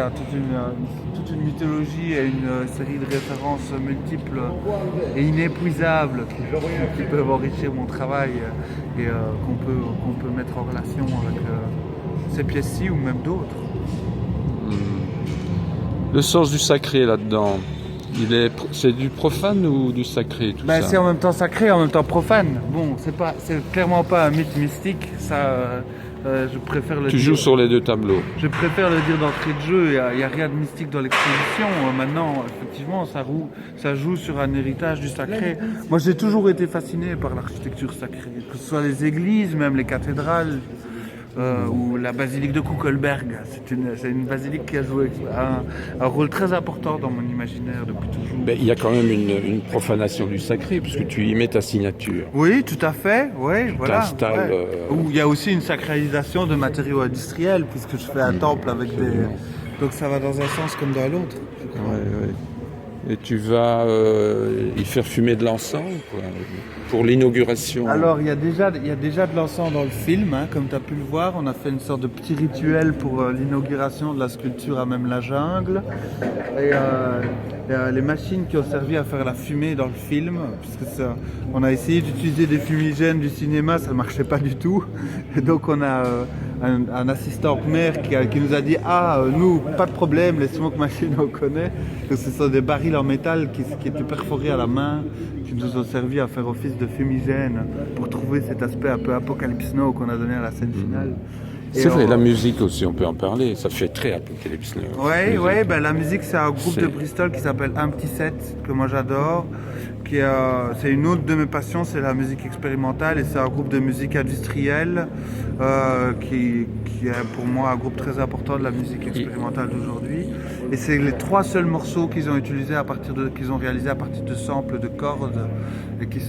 a toute une mythologie et une série de références multiples et inépuisables qui peuvent enrichir mon travail et qu'on peut mettre en relation avec ces pièces-ci ou même d'autres. Le sens du sacré là-dedans, c'est du profane ou du sacré tout ça? C'est en même temps sacré, en même temps profane. Bon, c'est clairement pas un mythe mystique, ça. Je préfère le Tu dire. joues sur les deux tableaux. Je préfère le dire d'entrée de jeu. Il y a rien de mystique dans l'exposition. Maintenant, effectivement, ça joue sur un héritage du sacré. Moi, j'ai toujours été fasciné par l'architecture sacrée, que ce soit les églises, même les cathédrales. Ou la basilique de Kuckelberg. C'est une basilique qui a joué un rôle très important dans mon imaginaire depuis toujours. Ben, il y a quand même une profanation du sacré, puisque tu y mets ta signature. Oui, tout à fait. Oui, voilà. T'installes, Où il y a aussi une sacralisation de matériaux industriels, puisque je fais un temple avec absolument. Donc ça va dans un sens comme dans l'autre. Et tu vas y faire fumer de l'encens quoi, pour l'inauguration. Alors il y a déjà de l'encens dans le film, hein, comme tu as pu le voir. On a fait une sorte de petit rituel pour l'inauguration de la sculpture à même la jungle. Et les machines qui ont servi à faire la fumée dans le film, puisque on a essayé d'utiliser des fumigènes du cinéma, ça ne marchait pas du tout. Et donc on a un assistant maire qui nous a dit nous, pas de problème, les smoke machines on connaît. Que ce sont des barils en métal qui étaient perforés à la main, qui nous ont servi à faire office de fumigène pour trouver cet aspect un peu Apocalypse Now qu'on a donné à la scène finale. C'est vrai, la musique aussi, on peut en parler, ça fait très Apocalypse Now. Oui, la musique c'est un groupe de Bristol qui s'appelle Empty Set, que moi j'adore. C'est une autre de mes passions, c'est la musique expérimentale et c'est un groupe de musique industrielle qui est pour moi un groupe très important de la musique expérimentale d'aujourd'hui. Et c'est les 3 seuls morceaux qu'ils ont utilisés qu'ils ont réalisés à partir de samples de cordes et qui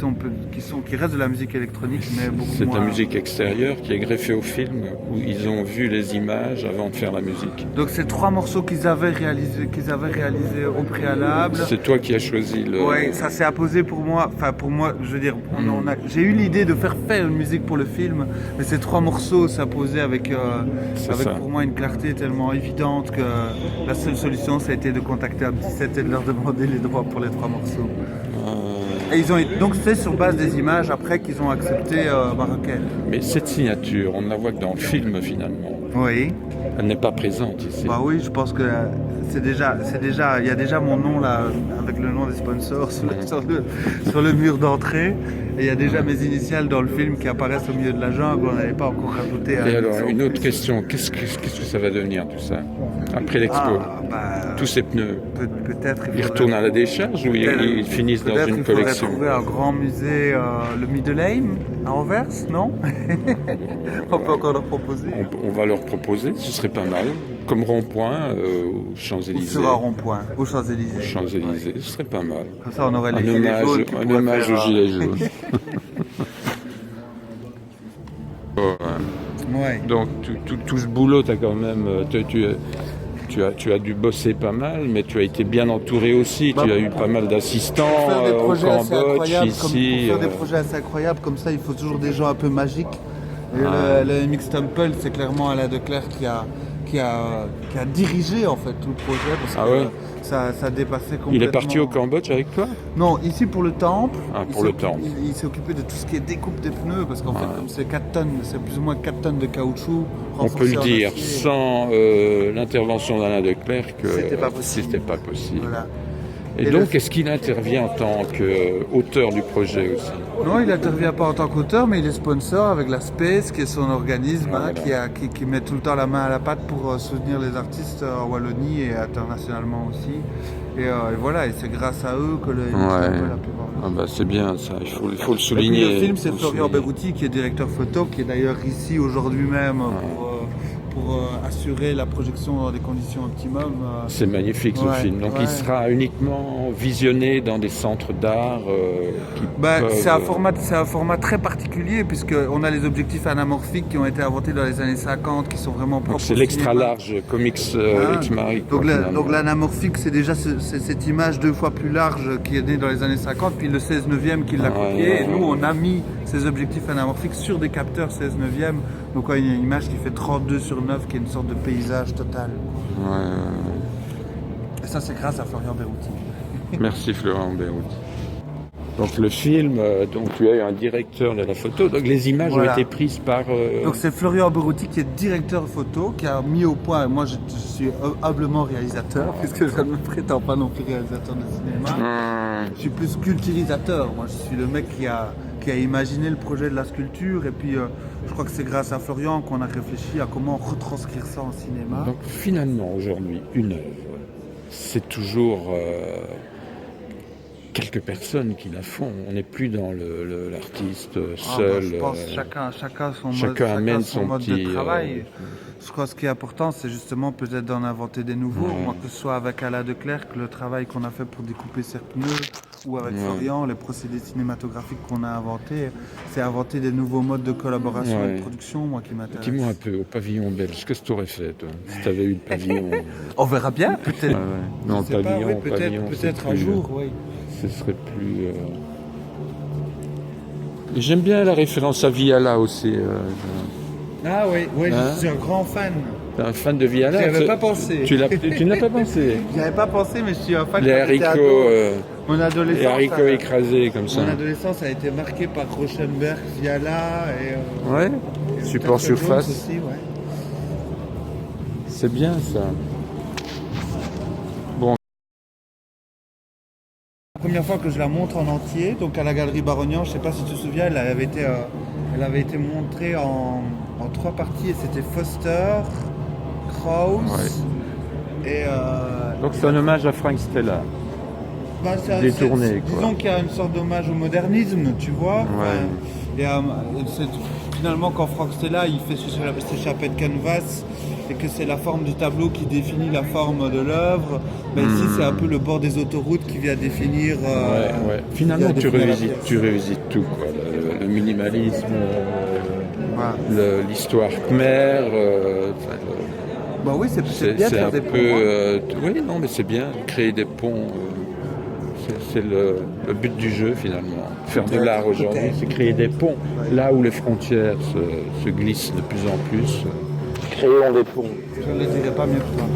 restent de la musique électronique, mais beaucoup moins. C'est la musique extérieure qui est greffée au film où ils ont vu les images avant de faire la musique. Donc c'est 3 morceaux qu'ils avaient réalisés au préalable. C'est toi qui as choisi le. Oui, ça s'est apposé pour moi. Enfin pour moi, je veux dire, j'ai eu l'idée de faire une musique pour le film, mais ces 3 morceaux s'apposaient avec pour moi une clarté tellement évidente que la seule solution ça a été de contacter Empty Set et de leur demander les droits pour les 3 morceaux. Et ils ont donc fait sur base des images après qu'ils ont accepté Marrakech. Mais cette signature, on ne la voit que dans le film finalement. Oui. Elle n'est pas présente ici. Bah oui, je pense que il y a déjà mon nom là, avec le nom des sponsors sur le mur d'entrée. Et il y a déjà mes initiales dans le film qui apparaissent au milieu de la jungle. On n'avait pas encore rajouté. Et alors, une autre question, qu'est-ce que ça va devenir tout ça après l'expo? Tous ces pneus, peut-être ils retournent à la décharge ou ils finissent dans une collection? Il faudrait trouver un grand musée, le Middle Aim, à Anvers, non? On peut encore leur proposer. On va leur proposer, ce serait pas mal. Comme rond-point aux Champs-Élysées. Ou sur un rond-point, aux Champs-Élysées. Champs-Élysées, ce serait pas mal. Comme ça, on aurait les gilets jaunes. Un hommage aux gilets jaunes. Ouais. Donc, tout ce boulot, tu as quand même. Tu as dû bosser pas mal, mais tu as été bien entouré aussi. Tu as eu pas mal d'assistants au Cambodge, ici. Pour faire des projets assez incroyables comme ça, il faut toujours des gens un peu magiques. Et le MX Temple, c'est clairement Alain Declercq qui a dirigé en fait tout le projet parce que ça dépassait complètement. Il est parti au Cambodge avec toi? Non, ici pour le temple. Pour le temple. Il s'est occupé de tout ce qui est découpe des pneus parce qu'en fait comme c'est 4 tonnes, c'est plus ou moins 4 tonnes de caoutchouc. On peut le dire, sans l'intervention d'Alain Declercq, c'était pas possible. Voilà. Et donc, est-ce qu'il intervient en tant qu'auteur du projet aussi? Non, il n'intervient pas en tant qu'auteur, mais il est sponsor avec la Space, qui est son organisme, qui met tout le temps la main à la pâte pour soutenir les artistes en Wallonie et internationalement aussi. Et voilà, et c'est grâce à eux que le MX a pu voir. C'est bien ça, il faut le souligner. Et puis le film, c'est Florian Berruti qui est directeur photo, qui est d'ailleurs ici aujourd'hui même pour assurer la projection dans des conditions optimum. C'est magnifique ce film. Donc il sera uniquement visionné dans des centres d'art c'est un format très particulier puisqu'on a les objectifs anamorphiques qui ont été inventés dans les années 50 qui sont vraiment propres. Donc c'est l'extra large Comics X-Mari. Donc l'anamorphique c'est déjà cette image 2 fois plus large qui est née dans les années 50 puis le 16/9 qui l'a copié et nous on a mis ces objectifs anamorphiques sur des capteurs 16/9. Donc il y a une image qui fait 32/9 qui est une sorte de paysage total. Et ça, c'est grâce à Florian Berruti. Merci Florian Berruti. Donc le film, donc tu as eu un directeur de la photo, donc les images ont été prises par... Donc c'est Florian Berruti qui est directeur photo, qui a mis au point, moi je suis humblement réalisateur, puisque je ne me prétends pas non plus réalisateur de cinéma. Je suis plus sculpturisateur, moi je suis le mec qui a imaginé le projet de la sculpture, et puis je crois que c'est grâce à Florian qu'on a réfléchi à comment retranscrire ça en cinéma. Donc finalement aujourd'hui, une œuvre, c'est toujours... quelques personnes qui la font. On n'est plus dans l'artiste seul. Je pense chacun amène son mode de travail. Je crois que ce qui est important, c'est justement peut-être d'en inventer des nouveaux. Moi, que ce soit avec Alain Declercq, le travail qu'on a fait pour découper Serpneux, ou avec Florian, les procédés cinématographiques qu'on a inventés, c'est inventer des nouveaux modes de collaboration et de production, moi, qui m'intéresse. Dis-moi un peu, au pavillon belge, qu'est-ce que tu aurais fait, toi, si tu avais eu le pavillon On verra bien, peut-être. Non, le pavillon, peut-être un jour, oui. Ce serait plus... J'aime bien la référence à Viala aussi. Ah oui, je suis un grand fan. T'es un fan de Viala? J'y avais pas pensé. Tu n'as pas pensé? J'y avais pas pensé, mais je suis un fan. Les haricots, mon adolescence, les haricots écrasés comme ça. Mon adolescence a été marquée par Rauschenberg, Viala et... support surface. Aussi, C'est bien ça. Bon. La première fois que je la montre en entier, donc à la Galerie Barognan, je sais pas si tu te souviens, elle avait été montrée en 3 parties, et c'était Foster, Krauss et... donc c'est un hommage à Frank Stella. Détourné, quoi. Disons qu'il y a une sorte d'hommage au modernisme, tu vois. Finalement, quand Frank Stella il fait ses chapettes de canvas, et que c'est la forme du tableau qui définit la forme de l'œuvre, ici c'est un peu le bord des autoroutes qui vient définir... Finalement, tu révisites tout, quoi. Le minimalisme, l'histoire khmer... oui, c'est bien de faire des ponts. mais c'est bien de créer des ponts. C'est le but du jeu, finalement. Faire de l'art aujourd'hui, c'est créer des ponts. Là où les frontières se glissent de plus en plus, créons des ponts. Je ne le dirai pas mieux que toi.